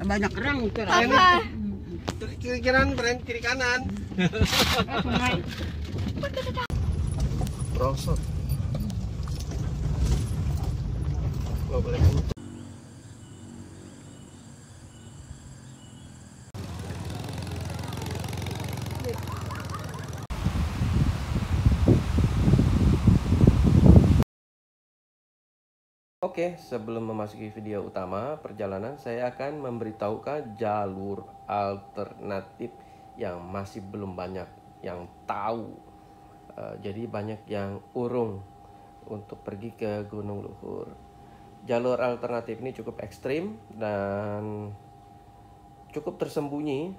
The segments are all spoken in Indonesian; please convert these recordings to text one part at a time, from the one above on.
Banyak kerang Apa? kiri kanan, kiri kanan. Rosot. Gak boleh. Oke, sebelum memasuki video utama perjalanan, saya akan memberitahukan jalur alternatif yang masih belum banyak yang tahu. Jadi banyak yang urung untuk pergi ke Gunung Luhur. Jalur alternatif ini cukup ekstrim dan cukup tersembunyi.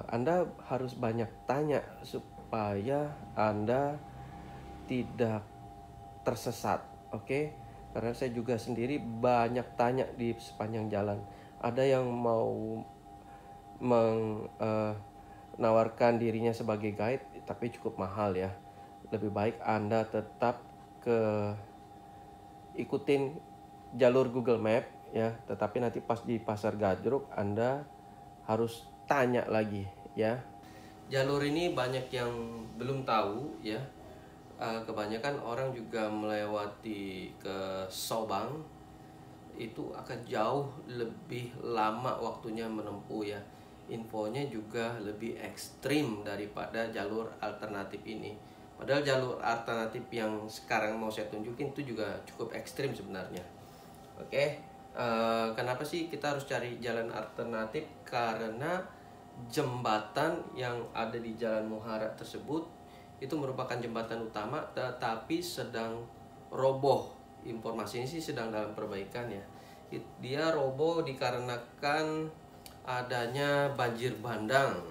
Anda harus banyak tanya supaya Anda tidak tersesat, oke? Karena saya juga sendiri banyak tanya di sepanjang jalan. Ada yang mau menawarkan dirinya sebagai guide, tapi cukup mahal ya. Lebih baik Anda tetap ikutin jalur Google Map ya. Tetapi nanti pas di Pasar Gajruk Anda harus tanya lagi ya. Jalur ini banyak yang belum tahu ya. Kebanyakan orang juga melewati ke Sobang, itu akan jauh lebih lama waktunya menempuh ya. Infonya juga lebih ekstrim daripada jalur alternatif ini. Padahal jalur alternatif yang sekarang mau saya tunjukin itu juga cukup ekstrim sebenarnya. Oke, kenapa sih kita harus cari jalan alternatif? Karena jembatan yang ada di Jalan Muharraq tersebut itu merupakan jembatan utama tetapi sedang roboh. Informasi ini sih sedang dalam perbaikan ya. Dia roboh dikarenakan adanya banjir bandang.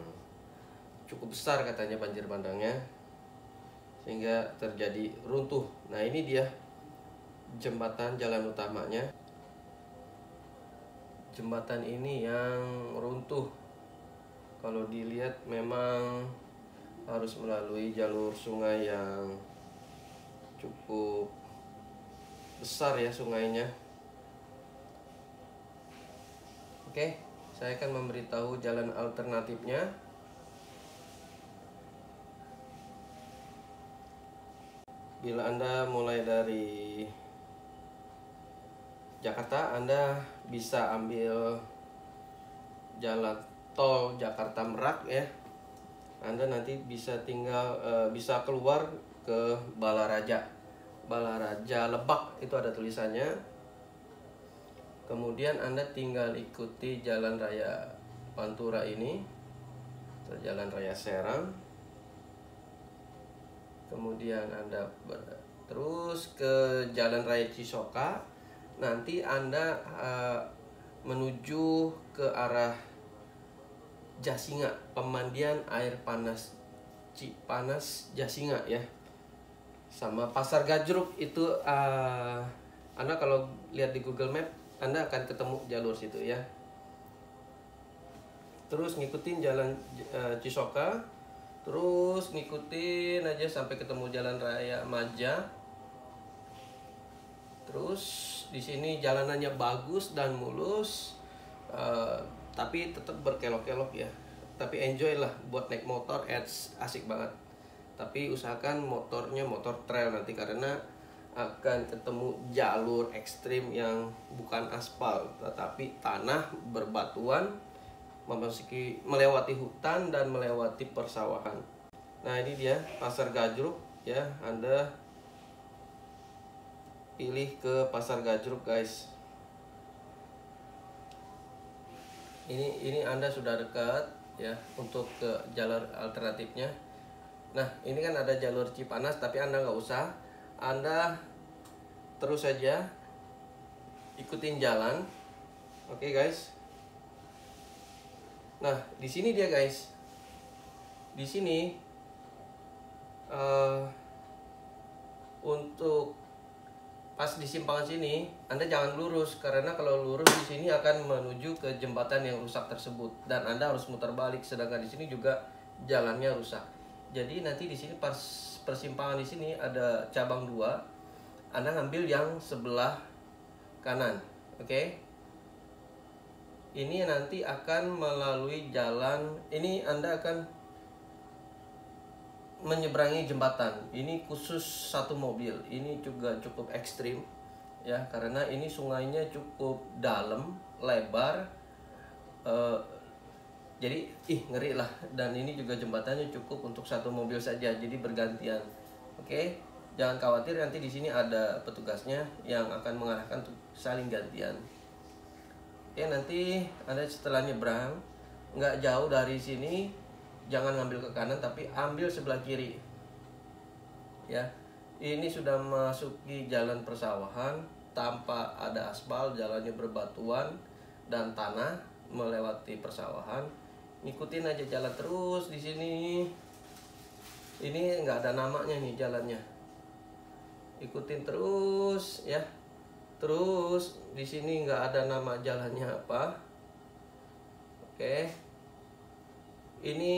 Cukup besar katanya banjir bandangnya, sehingga terjadi runtuh. Nah ini dia jembatan jalan utamanya. Jembatan ini yang runtuh. Kalau dilihat memang harus melalui jalur sungai yang cukup besar ya sungainya. Oke, saya akan memberitahu jalan alternatifnya. Bila Anda mulai dari Jakarta, Anda bisa ambil jalan tol Jakarta Merak ya. Anda nanti bisa bisa keluar ke Balaraja Lebak, itu ada tulisannya. Kemudian Anda tinggal ikuti jalan raya Pantura ini, atau jalan raya Serang. Kemudian Anda terus ke jalan raya Cisoka. Nanti Anda menuju ke arah Jasinga, pemandian air panas Cipanas Jasinga ya. Sama Pasar Gajruk itu Anda kalau lihat di Google Map Anda akan ketemu jalur situ ya. Terus ngikutin jalan Cisoka, terus ngikutin aja sampai ketemu jalan raya Maja. Terus di sini jalanannya bagus dan mulus. Tapi tetap berkelok-kelok ya. Tapi enjoy lah buat naik motor, asik banget. Tapi usahakan motornya motor trail nanti, karena akan ketemu jalur ekstrim yang bukan aspal tetapi tanah berbatuan, melewati hutan dan melewati persawahan. Nah ini dia Pasar Gajruk ya. Anda pilih ke Pasar Gajruk guys. Ini Anda sudah dekat ya untuk ke jalur alternatifnya. Nah ini kan ada jalur Cipanas, tapi Anda nggak usah. Anda terus saja ikutin jalan, oke guys. Nah di sini dia guys. Di sini untuk pas di simpangan sini Anda jangan lurus, karena kalau lurus di sini akan menuju ke jembatan yang rusak tersebut dan Anda harus muter balik, sedangkan di sini juga jalannya rusak. Jadi nanti di sini pas persimpangan di sini ada cabang 2. Anda ngambil yang sebelah kanan. Oke. Ini nanti akan melalui jalan, ini Anda akan menyeberangi jembatan. Ini khusus satu mobil. Ini juga cukup ekstrim ya, karena ini sungainya cukup dalam, lebar. Jadi ngeri lah. Dan ini juga jembatannya cukup untuk satu mobil saja, jadi bergantian. Oke, jangan khawatir, nanti di sini ada petugasnya yang akan mengarahkan untuk saling gantian. Oke, nanti Anda setelah nyebrang, nggak jauh dari sini, jangan ngambil ke kanan tapi ambil sebelah kiri. Ya, ini sudah masuki jalan persawahan tanpa ada aspal, jalannya berbatuan dan tanah melewati persawahan. Ngikutin aja jalan terus di sini. Ini nggak ada namanya nih jalannya. Ikutin terus ya. Terus di sini nggak ada nama jalannya apa. Oke. Ini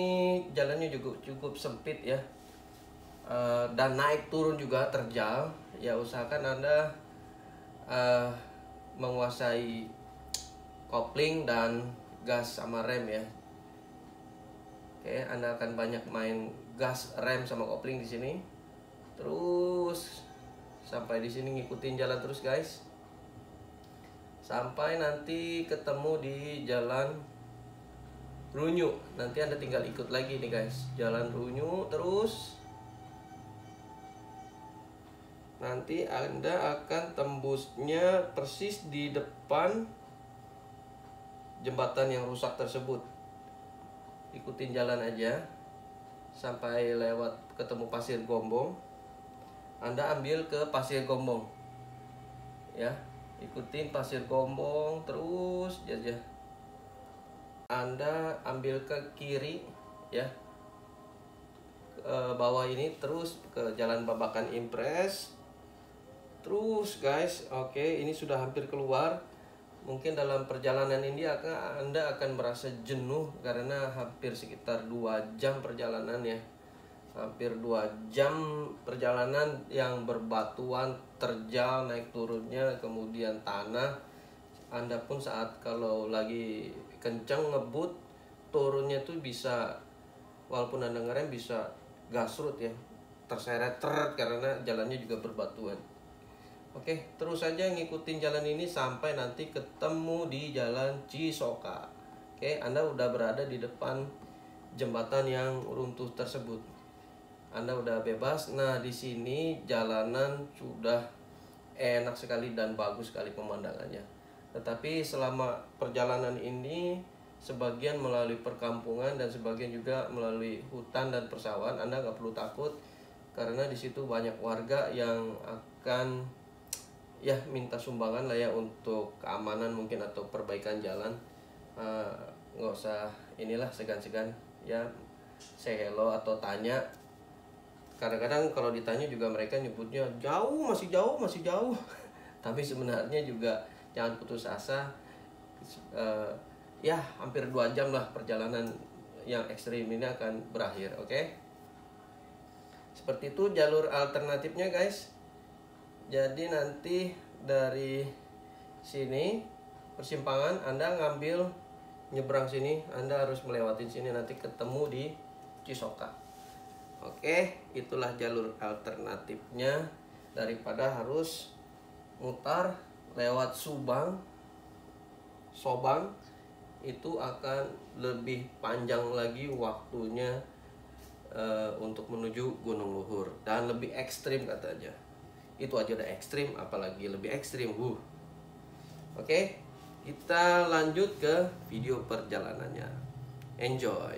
jalannya juga cukup sempit ya. Dan naik turun juga terjal. Ya usahakan Anda menguasai kopling dan gas sama rem ya. Oke, Anda akan banyak main gas, rem sama kopling di sini. Terus sampai di sini ngikutin jalan terus guys. Sampai nanti ketemu di jalan Runyu. Nanti Anda tinggal ikut lagi nih guys. Jalan Runyu terus. Nanti Anda akan tembusnya persis di depan jembatan yang rusak tersebut. Ikutin jalan aja sampai lewat ketemu Pasir Gombong. Anda ambil ke Pasir Gombong ya, ikutin Pasir Gombong terus aja. Anda ambil ke kiri ya, ke bawah ini terus ke Jalan Babakan Impres terus guys. Oke, ini sudah hampir keluar. Mungkin dalam perjalanan ini Anda akan merasa jenuh karena hampir sekitar 2 jam perjalanan ya. Hampir 2 jam perjalanan yang berbatuan, terjal, naik turunnya, kemudian tanah. Anda pun saat kalau lagi kencang ngebut, turunnya tuh bisa, walaupun Anda ngerem bisa gasrut ya, terseret karena jalannya juga berbatuan. Oke, terus saja ngikutin jalan ini sampai nanti ketemu di Jalan Cisoka. Oke, Anda udah berada di depan jembatan yang runtuh tersebut. Anda udah bebas. Nah, di sini jalanan sudah enak sekali dan bagus sekali pemandangannya. Tetapi selama perjalanan ini sebagian melalui perkampungan dan sebagian juga melalui hutan dan persawahan. Anda nggak perlu takut karena di situ banyak warga yang akan ya minta sumbangan lah ya untuk keamanan mungkin atau perbaikan jalan. Nggak usah inilah segan-segan ya, say hello atau tanya. Kadang-kadang kalau ditanya juga mereka nyebutnya jauh, masih jauh, masih jauh. Tapi sebenarnya juga jangan putus asa. Ya hampir 2 jam lah perjalanan yang ekstrim ini akan berakhir. Oke, seperti itu jalur alternatifnya guys. Jadi nanti dari sini persimpangan Anda ngambil nyebrang sini, Anda harus melewati sini, nanti ketemu di Cisoka. Oke, itulah jalur alternatifnya daripada harus mutar lewat Sobang. Itu akan lebih panjang lagi waktunya untuk menuju Gunung Luhur dan lebih ekstrim katanya. Itu aja udah ekstrim, apalagi lebih ekstrim. Oke, kita lanjut ke video perjalanannya. Enjoy.